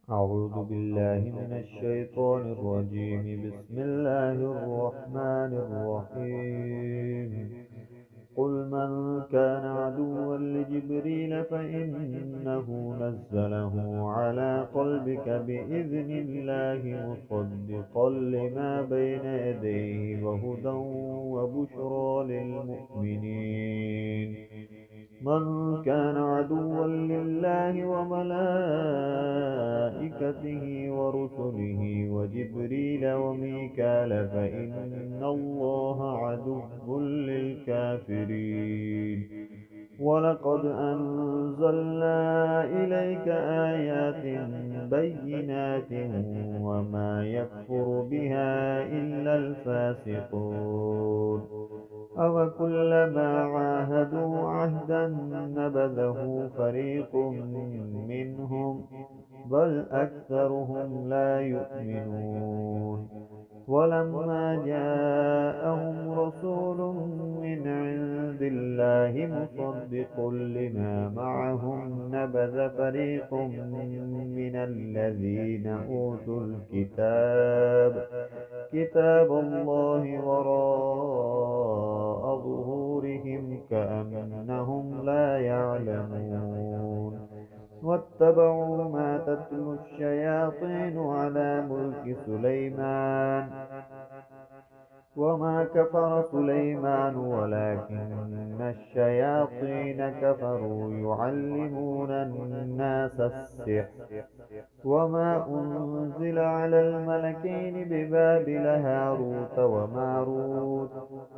أعوذ بالله من الشيطان الرجيم. بسم الله الرحمن الرحيم. قل من كان عدوا لجبريل فإنه نزله على قلبك بإذن الله مصدقا لما بين يديه وهدى وبشرى للمؤمنين. من كان عدوا لله وملائكته ورسله وجبريل وميكال فإن الله عدو للكافرين. ولقد أنزلنا إليك آيات بينات وما يكفر بها إلا الفاسقون. أوكلما عاهدوا عهدا نبذه فريق منهم بل أكثرهم لا يؤمنون. ولما جاءهم رسول من عند الله مصدق لما معهم نبذ فريق من الذين أوتوا كتاب الله وراء ظهورهم كأنهم لا يعلمون. واتبعوا ما تتلو الشياطين على ملك سليمان وما كفر سليمان ولكن الشياطين كفروا يعلمون الناس السحر. وما أنزل على الملكين ببابل هاروت وماروت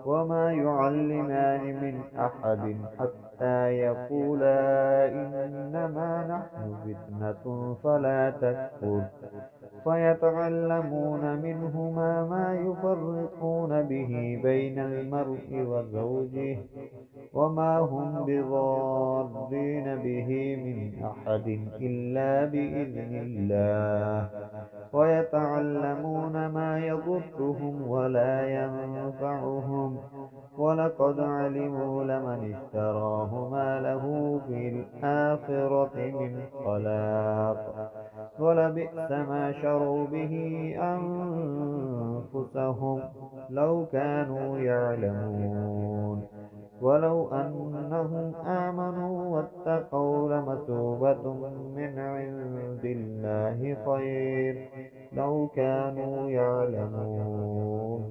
وما يعلمان من أحد حتى يقولا إنما نحن فتنة فلا تكفر. فيتعلمون منهما ما يفرقون به بين المرء وزوجه وما هم بضارين به من أحد إلا بإذن الله. ويتعلمون ما يضرهم ولا ينفعهم ولقد علموا لمن اشتراه ما له في الآخرة من خلاق. ولبئس ما شروا به أنفسهم لو كانوا يعلمون. ولو أنهم آمنوا واتقوا لمثوبة من عند الله خير لو كانوا يعلمون.